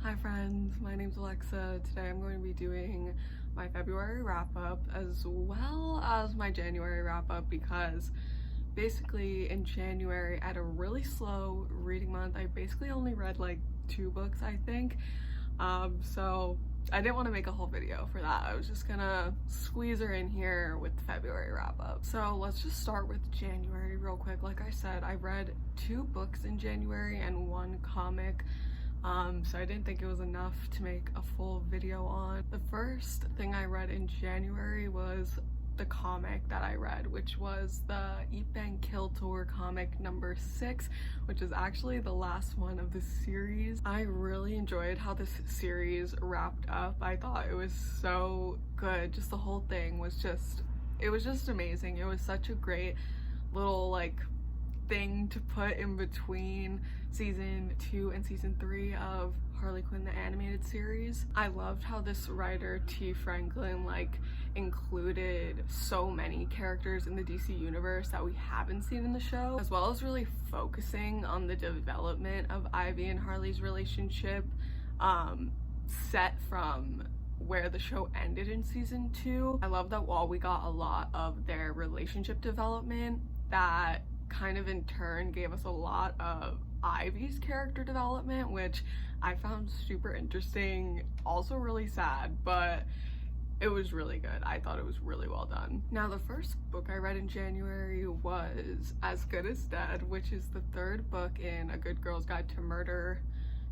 Hi friends, my name's Alexa. Today I'm going to be doing my February wrap-up as well as my January wrap-up because basically in January I had a really slow reading month. I basically only read like 2 books, I think. So I didn't want to make a whole video for that. I was just gonna squeeze her in here with the February wrap-up. So let's just start with January real quick. Like I said, I read 2 books in January and 1 comic. So I didn't think it was enough to make a full video on. The first thing I read in January was the comic that I read, which was the Eat Bang Kill Tour comic number 6, which is actually the last one of the series. I really enjoyed how this series wrapped up. I thought it was so good. Just the whole thing was just, it was just amazing. It was such a great little like thing to put in between season 2 and season 3 of Harley Quinn the animated series. I loved how this writer T. Franklin like included so many characters in the DC universe that we haven't seen in the show, as well as really focusing on the development of Ivy and Harley's relationship, set from where the show ended in season 2. I love that while we got a lot of their relationship development, that kind of in turn gave us a lot of Ivy's character development, which I found super interesting, also really sad, but it was really good. I thought it was really well done. Now, the first book I read in January was As Good as Dead, which is the 3rd book in A Good Girl's Guide to Murder,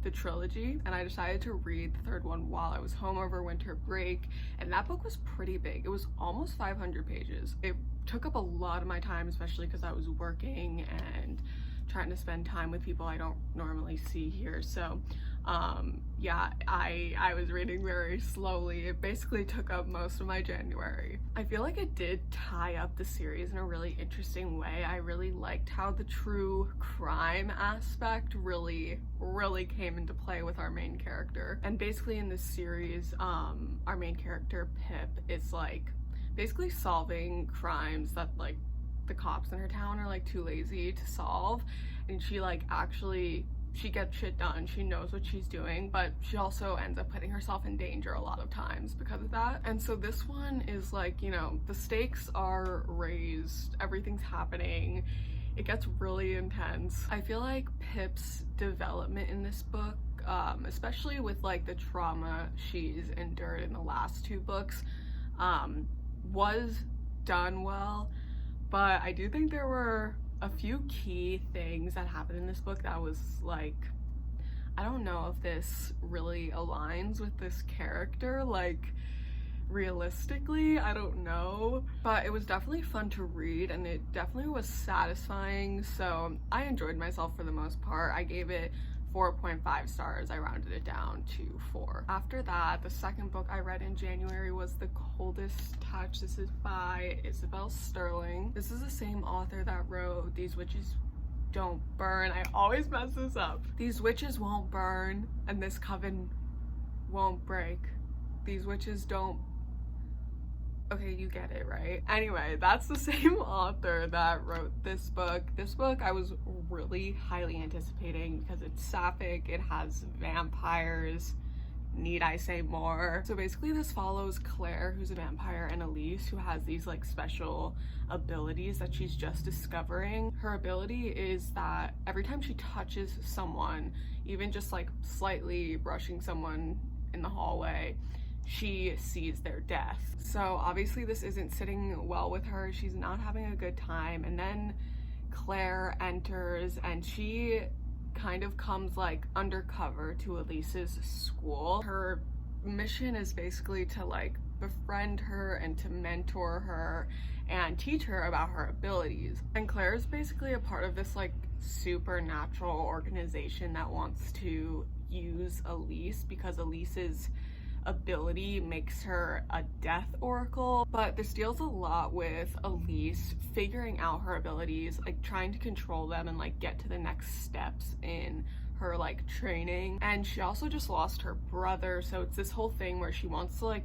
the trilogy, and I decided to read the 3rd one while I was home over winter break, and that book was pretty big. It was almost 500 pages. It took up a lot of my time, especially because I was working and trying to spend time with people I don't normally see here. So yeah, I was reading very slowly. It basically took up most of my January. I feel like it did tie up the series in a really interesting way. I really liked how the true crime aspect really came into play with our main character. And basically in this series, our main character Pip is like basically solving crimes that like the cops in her town are like too lazy to solve, and she like actually she gets shit done. She knows what she's doing, but she also ends up putting herself in danger a lot of times because of that. And so this one is like, you know, the stakes are raised, everything's happening, it gets really intense. I feel like Pip's development in this book, especially with like the trauma she's endured in the last 2 books, was done well, but I do think there were a few key things that happened in this book that was like, I don't know if this really aligns with this character, like realistically, I don't know, but it was definitely fun to read and it definitely was satisfying, so I enjoyed myself for the most part. I gave it 4.5 stars. I rounded it down to 4. After that, the 2nd book I read in January was The Coldest Touch. This is by Isabel Sterling. This is the same author that wrote These Witches Don't Burn. I always mess this up. These witches won't burn and this coven won't break. These witches don't... Okay, you get it, right? Anyway, that's the same author that wrote this book. This book I was really highly anticipating because it's sapphic, it has vampires, need I say more? So basically this follows Claire, who's a vampire, and Elise, who has these like special abilities that she's just discovering. Her ability is that every time she touches someone, even just like slightly brushing someone in the hallway, she sees their death. So obviously this isn't sitting well with her. She's not having a good time, and then Claire enters and she kind of comes like undercover to Elise's school. Her mission is basically to like befriend her and to mentor her and teach her about her abilities. And Claire is basically a part of this like supernatural organization that wants to use Elise because Elise's ability makes her a death oracle. But this deals a lot with Elise figuring out her abilities, like trying to control them and like get to the next steps in her like training. And she also just lost her brother, so it's this whole thing where she wants to like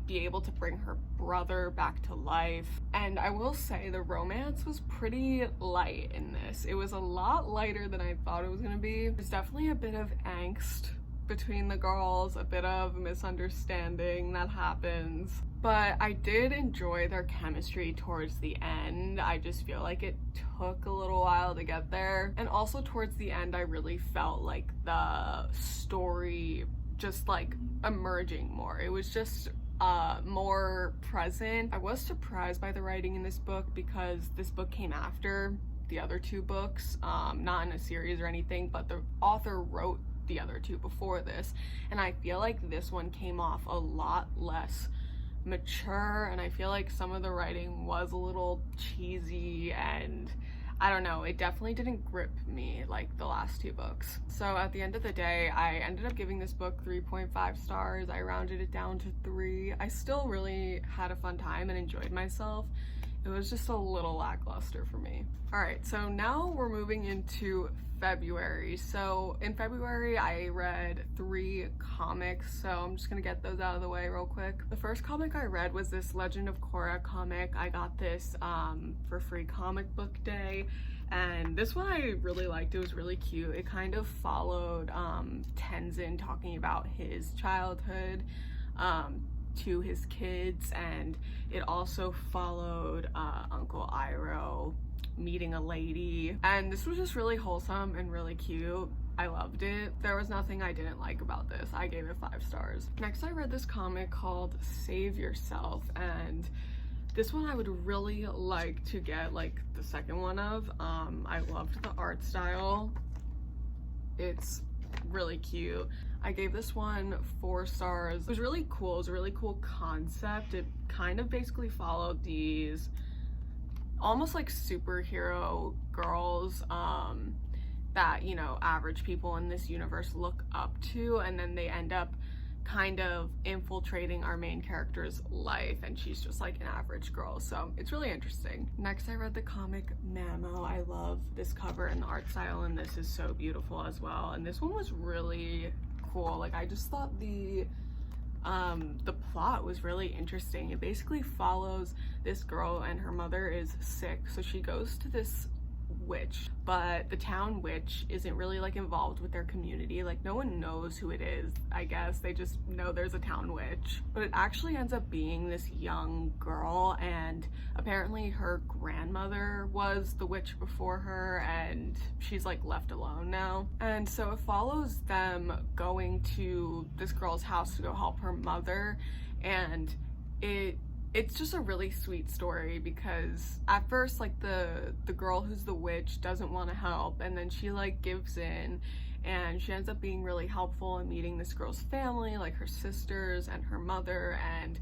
be able to bring her brother back to life. And I will say the romance was pretty light in this. It was a lot lighter than I thought it was gonna be. There's definitely a bit of angst between the girls, a bit of misunderstanding that happens. But I did enjoy their chemistry towards the end. I just feel like it took a little while to get there. And also towards the end, I really felt like the story just like emerging more. It was just more present. I was surprised by the writing in this book because this book came after the other two books, not in a series or anything, but the author wrote the other two before this, and I feel like this one came off a lot less mature, and I feel like some of the writing was a little cheesy, and I don't know, it definitely didn't grip me like the last two books. So at the end of the day, I ended up giving this book 3.5 stars. I rounded it down to 3. I still really had a fun time and enjoyed myself. It was just a little lackluster for me. All right, so now we're moving into February. So in February, I read 3 comics, so I'm just gonna get those out of the way real quick. The first comic I read was this Legend of Korra comic. I got this for free comic book day, and this one I really liked. It was really cute. It kind of followed Tenzin talking about his childhood to his kids, and it also followed Uncle Iroh meeting a lady, and this was just really wholesome and really cute. I loved it. There was nothing I didn't like about this. I gave it 5 stars. Next, I read this comic called Save Yourself, and this one I would really like to get like the second one of. I loved the art style. It's really cute. I gave this one 4 stars. It was really cool. It was a really cool concept. It kind of basically followed these almost like superhero girls that, you know, average people in this universe look up to, and then they end up kind of infiltrating our main character's life, and she's just like an average girl, so it's really interesting. Next, I read the comic Mammoth. I love this cover, and the art style in this is so beautiful as well, and this one was really cool. Like, I just thought the plot was really interesting. It basically follows this girl, and her mother is sick, so she goes to this witch, but the town witch isn't really like involved with their community. Like, no one knows who it is. I guess they just know there's a town witch, but it actually ends up being this young girl, and apparently her grandmother was the witch before her, and she's like left alone now. And so it follows them going to this girl's house to go help her mother, and it's just a really sweet story because at first, like, the girl who's the witch doesn't want to help, and then she like gives in, and she ends up being really helpful and meeting this girl's family, like her sisters and her mother, and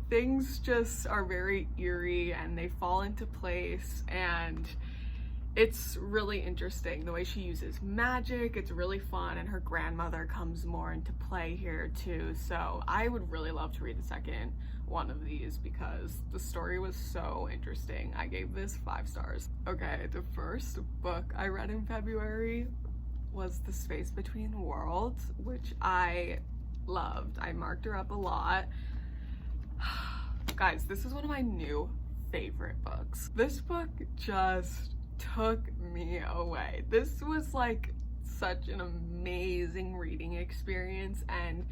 things just are very eerie and they fall into place, and it's really interesting the way she uses magic. It's really fun, and her grandmother comes more into play here too, so I would really love to read the second one of these because the story was so interesting. I gave this 5 stars. Okay, the first book I read in February was The Space Between Worlds, which I loved. I marked her up a lot. Guys, this is one of my new favorite books. This book just took me away. This was like such an amazing reading experience, and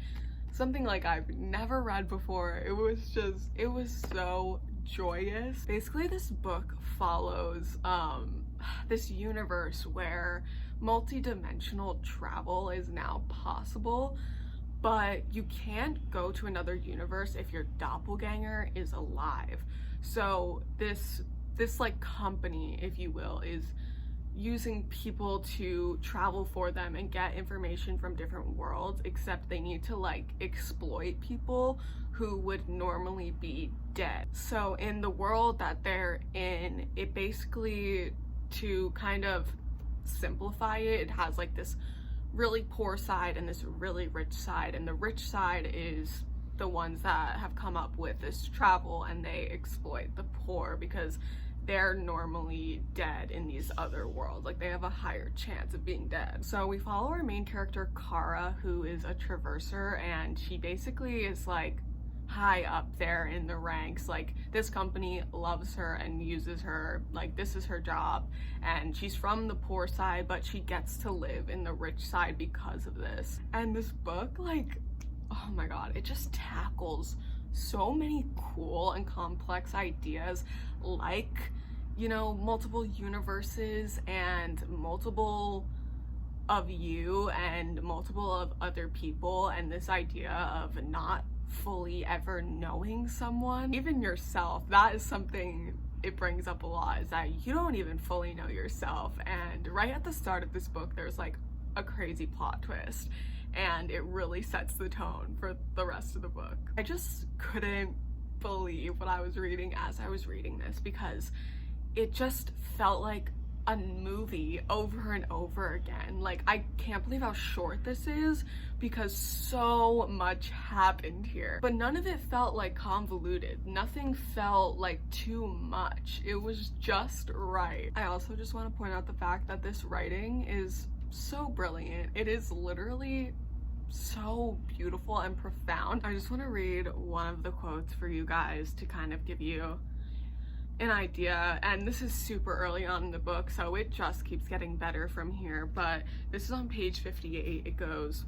something like I've never read before. It was so joyous. Basically, this book follows this universe where multi-dimensional travel is now possible, but you can't go to another universe if your doppelganger is alive. So this like company, if you will, is using people to travel for them and get information from different worlds, except they need to like exploit people who would normally be dead. So in the world that they're in, it basically, to kind of simplify it, it has like this really poor side and this really rich side, and the rich side is the ones that have come up with this travel, and they exploit the poor because they're normally dead in these other worlds. Like, they have a higher chance of being dead. So we follow our main character, Kara, who is a traverser, and she basically is like high up there in the ranks. Like, this company loves her and uses her, like, this is her job, and she's from the poor side, but she gets to live in the rich side because of this. And this book, like, oh my god, it just tackles so many cool and complex ideas, like, you know, multiple universes and multiple of you and multiple of other people, and this idea of not fully ever knowing someone, even yourself. That is something it brings up a lot, is that you don't even fully know yourself. And right at the start of this book, there's like a crazy plot twist, and it really sets the tone for the rest of the book. I just couldn't believe what I was reading as I was reading this, because it just felt like a movie over and over again. Like, I can't believe how short this is, because so much happened here, but none of it felt like convoluted. Nothing felt like too much. It was just right. I also just want to point out the fact that this writing is so brilliant. It is literally so beautiful and profound. I just want to read one of the quotes for you guys to kind of give you an idea, and this is super early on in the book, so it just keeps getting better from here, but this is on page 58. It goes,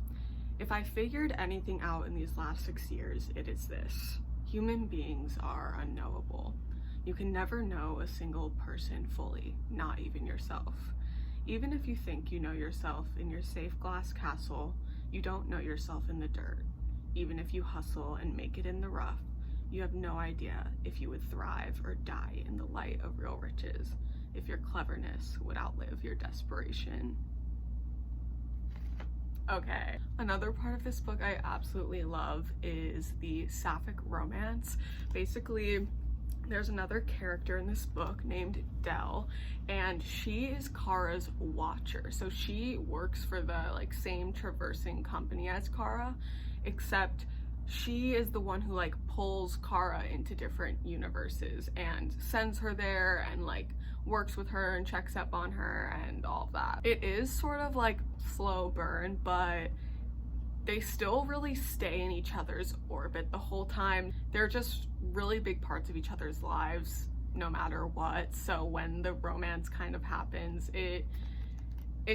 "If I figured anything out in these last 6 years, it is this: human beings are unknowable. You can never know a single person fully, not even yourself. Even if you think you know yourself in your safe glass castle, you don't know yourself in the dirt. Even if you hustle and make it in the rough, you have no idea if you would thrive or die in the light of real riches, if your cleverness would outlive your desperation." Okay, another part of this book I absolutely love is the sapphic romance. Basically, there's another character in this book named Dell, and she is Kara's watcher. So she works for the like same traversing company as Kara, except she is the one who like pulls Kara into different universes and sends her there and like works with her and checks up on her and all of that. It is sort of like slow burn, but they still really stay in each other's orbit the whole time. They're just really big parts of each other's lives no matter what. So when the romance kind of happens, it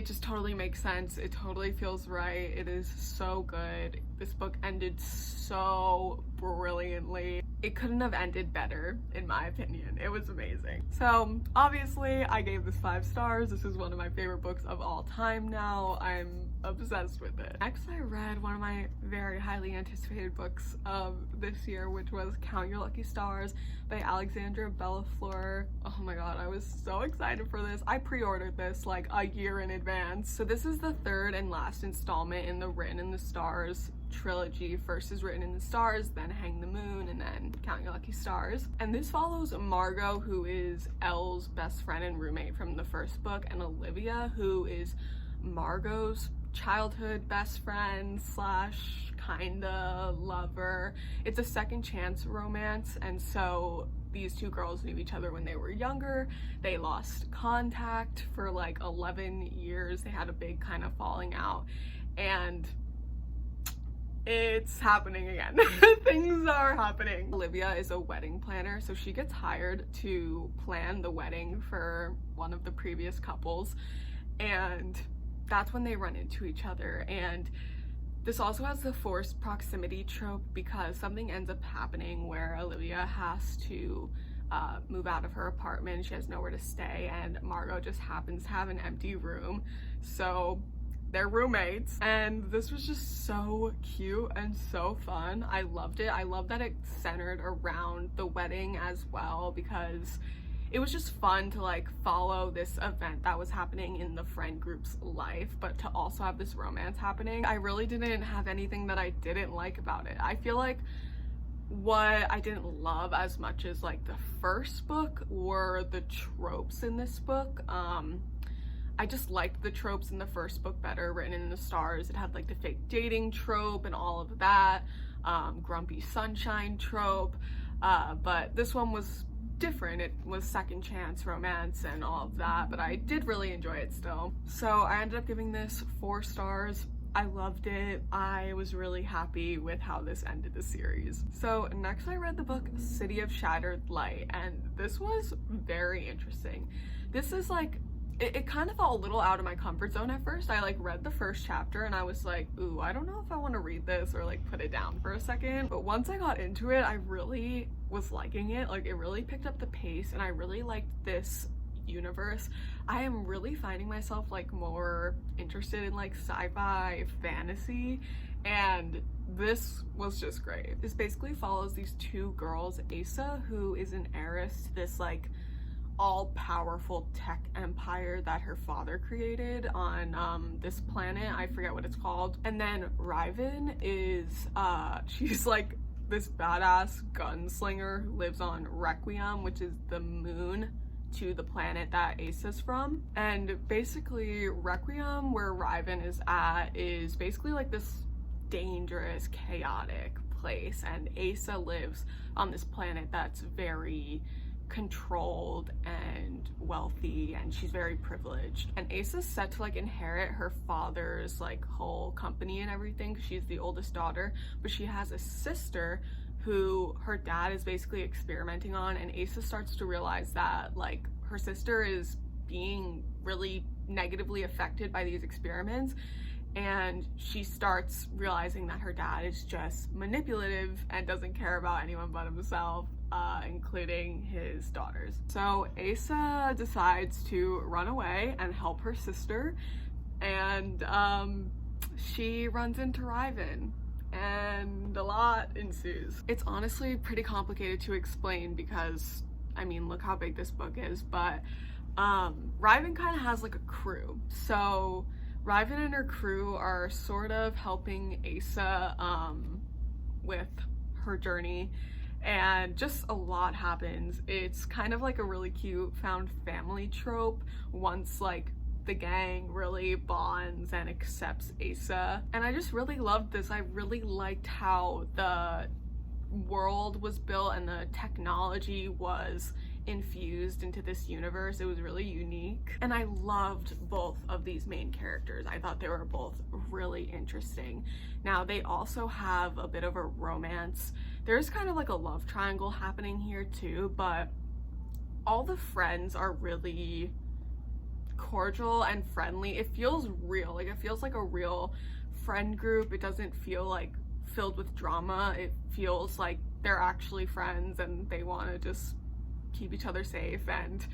just totally makes sense. It totally feels right. It is so good. This book ended so brilliantly. It couldn't have ended better, in my opinion. It was amazing. So obviously I gave this 5 stars. This is one of my favorite books of all time now. I'm obsessed with it. Next, I read one of my very highly anticipated books of this year, which was Count Your Lucky Stars by Alexandra Bellafleur. Oh my god, I was so excited for this. I pre-ordered this like a year in advance. So this is the 3rd and last installment in the Written in the Stars trilogy. First is Written in the Stars, then Hang the Moon, and then Count Your Lucky Stars. And this follows Margot, who is Elle's best friend and roommate from the first book, and Olivia, who is Margot's childhood best friend slash kinda lover. It's a second chance romance, and so these two girls knew each other when they were younger. They lost contact for like 11 years. They had a big kind of falling out, and it's happening again. Things are happening. Olivia is a wedding planner, so she gets hired to plan the wedding for one of the previous couples, and that's when they run into each other. And this also has the forced proximity trope, because something ends up happening where Olivia has to move out of her apartment. She has nowhere to stay, and Margot just happens to have an empty room, so they're roommates. And this was just so cute and so fun. I loved it. I love that it centered around the wedding as well, because it was just fun to like follow this event that was happening in the friend group's life, but to also have this romance happening. I really didn't have anything that I didn't like about it. I feel like what I didn't love as much as like the first book were the tropes in this book. I just liked the tropes in the first book better. Written in the Stars, it had like the fake dating trope and all of that, grumpy sunshine trope, but this one was different. It was second chance romance and all of that, but I did really enjoy it still. So I ended up giving this 4 stars. I loved it. I was really happy with how this ended the series. So next I read the book City of Shattered Light, and this was very interesting. This is like, it kind of felt a little out of my comfort zone at first. I like read the first chapter and I was like, ooh, I don't know if I want to read this or like put it down for a second. But once I got into it, I really was liking it. Like, it really picked up the pace and I really liked this universe. I am really finding myself like more interested in like sci-fi fantasy, and this was just great. This basically follows these two girls, Asa, who is an heiress to this like all-powerful tech empire that her father created on this planet. I forget what it's called. And then Riven is she's like this badass gunslinger who lives on Requiem, which is the moon to the planet that Asa's from. And basically Requiem, where Riven is at, is basically like this dangerous, chaotic place, and Asa lives on this planet that's very controlled and wealthy, and she's very privileged. And Asa's set to like inherit her father's like whole company and everything. She's the oldest daughter, but she has a sister who her dad is basically experimenting on, and Asa starts to realize that like her sister is being really negatively affected by these experiments, and she starts realizing that her dad is just manipulative and doesn't care about anyone but himself, including his daughters. So Asa decides to run away and help her sister, and she runs into Riven, and a lot ensues. It's honestly pretty complicated to explain because, I mean, look how big this book is, but Riven kind of has like a crew. So Riven and her crew are sort of helping Asa with her journey, and just a lot happens. It's kind of like a really cute found family trope once like the gang really bonds and accepts Asa. And I just really loved this. I really liked how the world was built and the technology was infused into this universe. It was really unique, and I loved both of these main characters. I thought they were both really interesting. Now, they also have a bit of a romance. There's kind of like a love triangle happening here too, but all the friends are really cordial and friendly. It feels real. Like, it feels like a real friend group. It doesn't feel like filled with drama. It feels like they're actually friends and they want to just keep each other safe, and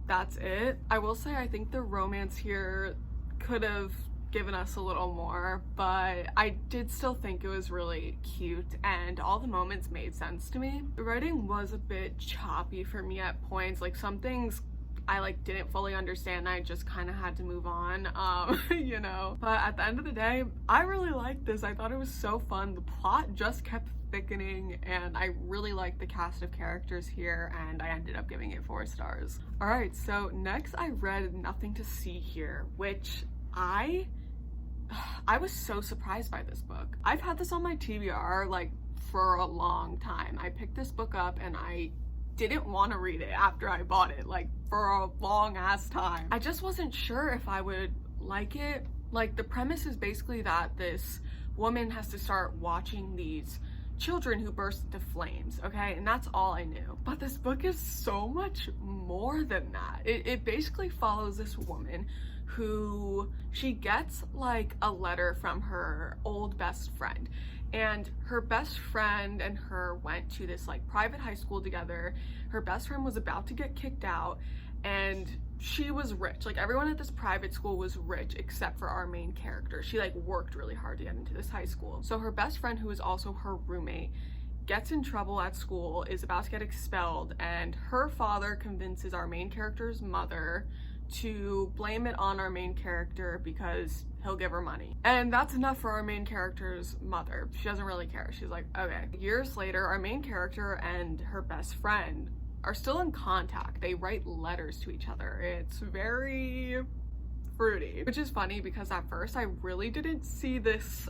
that's it. I will say I think the romance here could have given us a little more, but I did still think it was really cute and all the moments made sense to me. The writing was a bit choppy for me at points. Like, some things I like didn't fully understand. I just kind of had to move on, you know. But at the end of the day, I really liked this. I thought it was so fun. The plot just kept thickening, and I really liked the cast of characters here, and I ended up giving it 4 stars. All right, so next I read Nothing to See Here, which I was so surprised by this book. I've had this on my TBR like for a long time. I picked this book up and I didn't want to read it after I bought it, like for a long ass time. I just wasn't sure if I would like it. Like, the premise is basically that this woman has to start watching these children who burst into flames, okay? And that's all I knew. But this book is so much more than that. It basically follows this woman who, she gets like a letter from her old best friend, and her best friend and her went to this like private high school together. Her best friend was about to get kicked out, and she was rich. Like, everyone at this private school was rich except for our main character. She like worked really hard to get into this high school. So her best friend, who is also her roommate, gets in trouble at school, is about to get expelled, and her father convinces our main character's mother to blame it on our main character because he'll give her money. And that's enough for our main character's mother. She doesn't really care. She's like, okay. Years later, our main character and her best friend are still in contact. They write letters to each other. It's very fruity, which is funny because at first I really didn't see this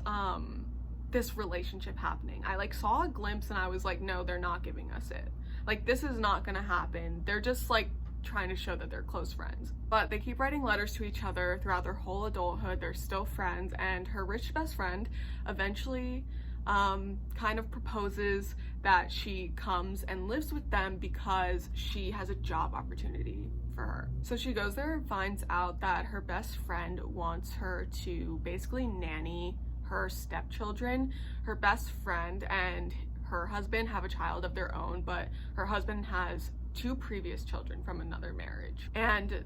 this relationship happening. I like saw a glimpse and I was like, no, they're not giving us it. Like, this is not gonna happen. They're just like trying to show that they're close friends. But they keep writing letters to each other throughout their whole adulthood. They're still friends, and her rich best friend eventually kind of proposes that she comes and lives with them because she has a job opportunity for her. So she goes there and finds out that her best friend wants her to basically nanny her stepchildren. Her best friend and her husband have a child of their own, but her husband has 2 previous children from another marriage, and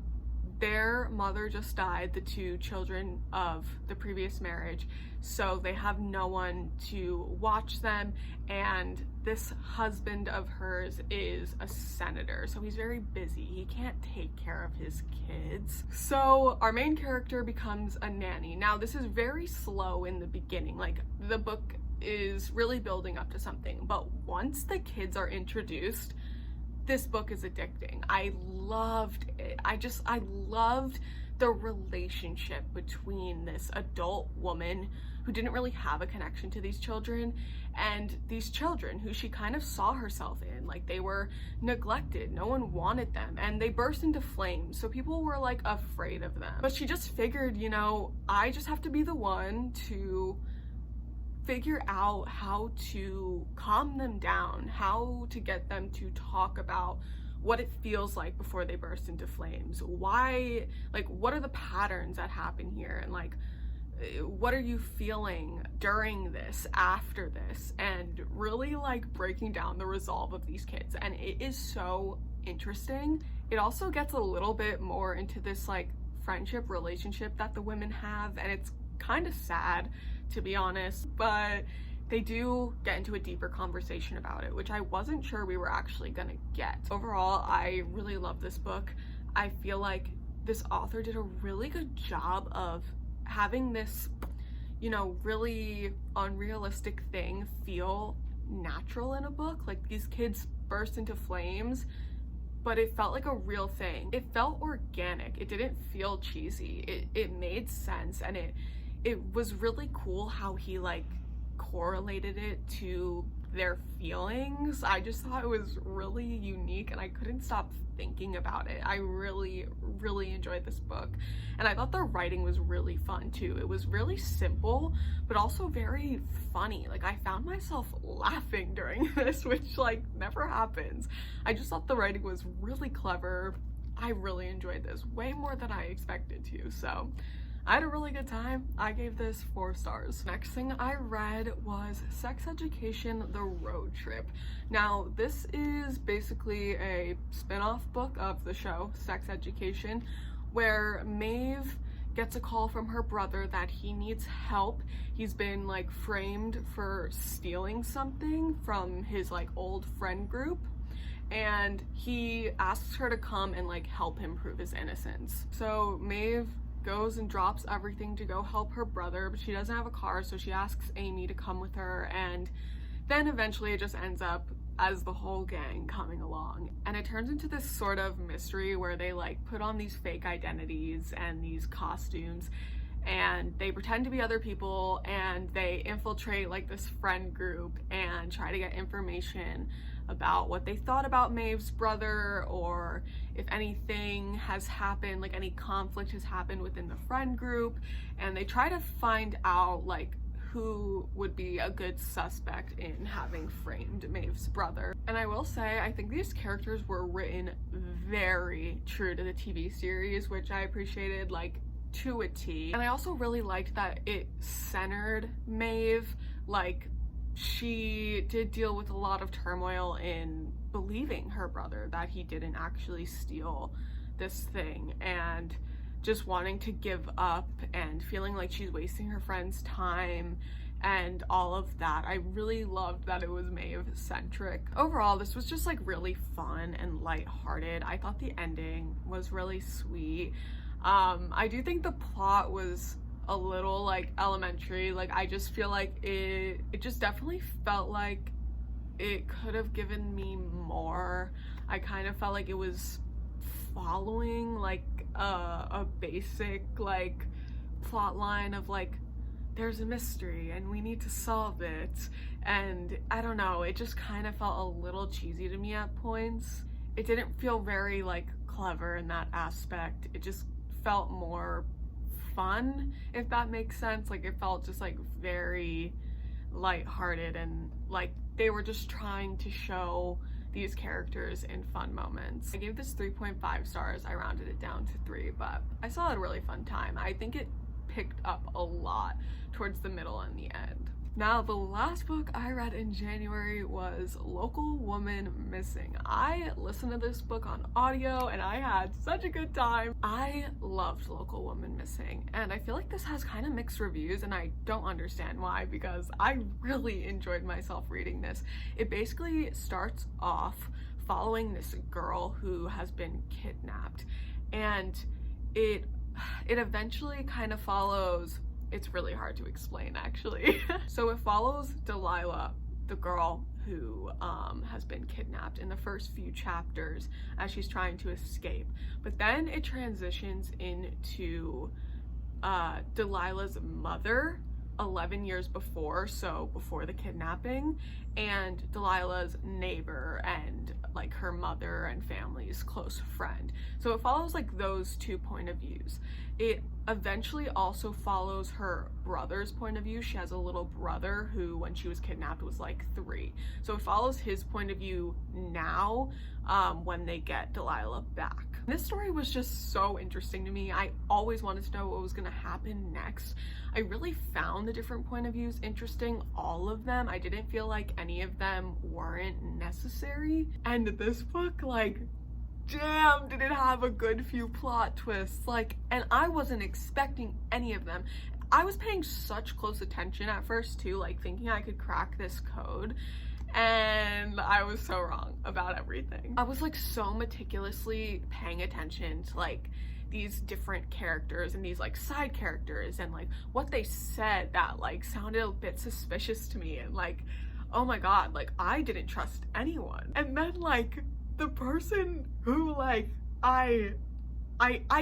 their mother just died, the 2 children of the previous marriage, so they have no one to watch them. And this husband of hers is a senator, so he's very busy. He can't take care of his kids. So our main character becomes a nanny. Now, this is very slow in the beginning. Like, the book is really building up to something, but once the kids are introduced, this book is addicting. I loved it. I loved the relationship between this adult woman who didn't really have a connection to these children and these children who she kind of saw herself in. Like, they were neglected, no one wanted them, and they burst into flames, so people were like afraid of them. But she just figured, you know, I just have to be the one to figure out how to calm them down, how to get them to talk about what it feels like before they burst into flames. Why, like, what are the patterns that happen here? And like, what are you feeling during this, after this? And really like breaking down the resolve of these kids. And it is so interesting. It also gets a little bit more into this like friendship relationship that the women have, and it's kind of sad, to be honest, but they do get into a deeper conversation about it, which I wasn't sure we were actually gonna get. Overall, I really love this book. I feel like this author did a really good job of having this, you know, really unrealistic thing feel natural in a book. Like, these kids burst into flames, but it felt like a real thing. It felt organic. It didn't feel cheesy. It made sense, and it was really cool how he like correlated it to their feelings. I just thought it was really unique, and I couldn't stop thinking about it. I really enjoyed this book, and I thought the writing was really fun too. It was really simple, but also very funny. Like, I found myself laughing during this, which like never happens. I just thought the writing was really clever. I really enjoyed this, way more than I expected to, so I had a really good time. I gave this 4 stars. Next thing I read was Sex Education: The Road Trip. Now, this is basically a spin-off book of the show Sex Education, where Maeve gets a call from her brother that he needs help. He's been like framed for stealing something from his like old friend group, and he asks her to come and like help him prove his innocence. So Maeve goes and drops everything to go help her brother, but she doesn't have a car, so she asks Amy to come with her, and then eventually it just ends up as the whole gang coming along, and it turns into this sort of mystery where they like put on these fake identities and these costumes, and they pretend to be other people, and they infiltrate like this friend group and try to get information about what they thought about Maeve's brother, or if anything has happened, like any conflict has happened within the friend group, and they try to find out like who would be a good suspect in having framed Maeve's brother. And I will say, I think these characters were written very true to the TV series, which I appreciated like to a T. And I also really liked that it centered Maeve. Like, she did deal with a lot of turmoil in believing her brother that he didn't actually steal this thing, and just wanting to give up and feeling like she's wasting her friend's time and all of that. I really loved that it was Maeve-centric. Overall, this was just like really fun and lighthearted. I thought the ending was really sweet. I do think the plot was a little like elementary. Like, I just feel like it just definitely felt like it could have given me more. I kind of felt like it was following like a basic like plot line of like, there's a mystery and we need to solve it, and I don't know, it just kind of felt a little cheesy to me at points. it didn't feel very like clever in that aspect. It just felt more fun, if that makes sense. Like it felt just like very lighthearted, and like they were just trying to show these characters in fun moments. I gave this 3.5 stars. I rounded it down to 3, but I still had a really fun time. I think it picked up a lot towards the middle and the end. Now, the last book I read in January was Local Woman Missing. I listened to this book on audio and I had such a good time. I loved Local Woman Missing, and I feel like this has kind of mixed reviews, and I don't understand why, because I really enjoyed myself reading this. It basically starts off following this girl who has been kidnapped, and it eventually kind of follows. It's really hard to explain, actually. So it follows Delilah, the girl who has been kidnapped, in the first few chapters as she's trying to escape. But then it transitions into Delilah's mother 11 years before, so before the kidnapping, and Delilah's neighbor and like her mother and family's close friend. So it follows like those two point of views. It eventually also follows her brother's point of view. She has a little brother who, when she was kidnapped, was like 3. So it follows his point of view now, when they get Delilah back. This story was just so interesting to me. I always wanted to know what was gonna happen next. I really found the different point of views interesting, all of them. I didn't feel like any of them weren't necessary. And this book, like, damn, did it have a good few plot twists. Like, and I wasn't expecting any of them. I was paying such close attention at first too, like thinking I could crack this code, and I was so wrong about everything. I was like so meticulously paying attention to like these different characters and these like side characters and like what they said that like sounded a bit suspicious to me, and like, oh my god, like I didn't trust anyone. And then like the person who like I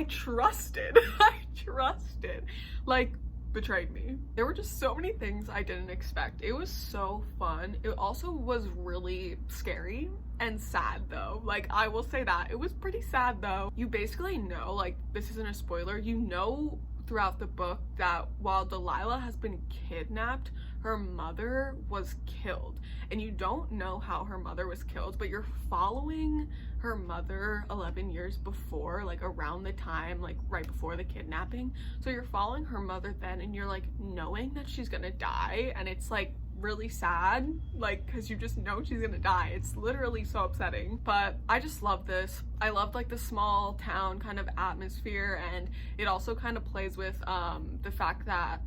trusted I trusted like betrayed me. There were just so many things I didn't expect. It was so fun. It also was really scary and sad though. Like, I will say that it was pretty sad though. You basically know, like, this isn't a spoiler, you know throughout the book that while Delilah has been kidnapped, her mother was killed. And you don't know how her mother was killed, but you're following her mother 11 years before, like around the time, like right before the kidnapping. So you're following her mother then, and you're like knowing that she's gonna die, and it's like really sad, like, because you just know she's gonna die. It's literally so upsetting. But I just love this. I loved like the small town kind of atmosphere, and it also kind of plays with the fact that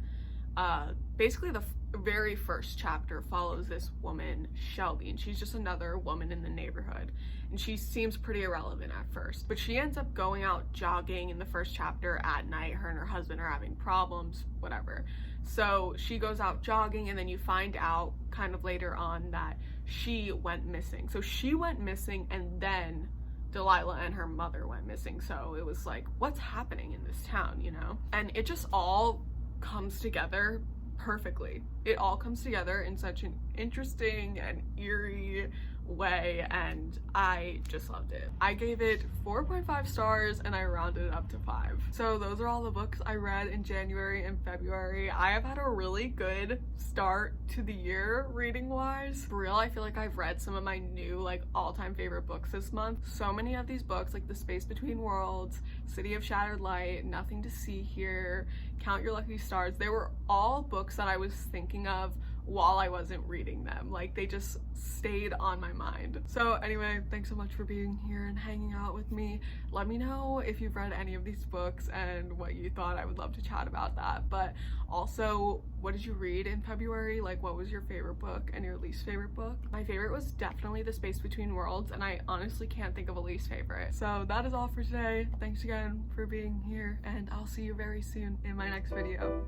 basically the very first chapter follows this woman, Shelby, and she's just another woman in the neighborhood, and she seems pretty irrelevant at first, but she ends up going out jogging in the first chapter at night. Her and her husband are having problems, whatever. So she goes out jogging, and then you find out kind of later on that she went missing. So she went missing, and then Delilah and her mother went missing. So it was like, what's happening in this town, you know? And it just all comes together perfectly. It all comes together in such an interesting and eerie way, and I just loved it. I gave it 4.5 stars and I rounded it up to 5. So those are all the books I read in January and February. I have had a really good start to the year reading wise. For real, I feel like I've read some of my new like all-time favorite books this month. So many of these books, like The Space Between Worlds, City of Shattered Light, Nothing to See Here, Count Your Lucky Stars, they were all books that I was thinking of while I wasn't reading them. Like, they just stayed on my mind. So anyway, thanks so much for being here and hanging out with me. Let me know if you've read any of these books and what you thought. I would love to chat about that. But also, what did you read in February? Like, what was your favorite book and your least favorite book? My favorite was definitely The Space Between Worlds, and I honestly can't think of a least favorite. So that is all for today. Thanks again for being here, and I'll see you very soon in my next video.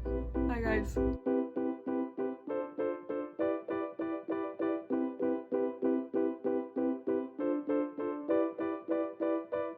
Bye guys.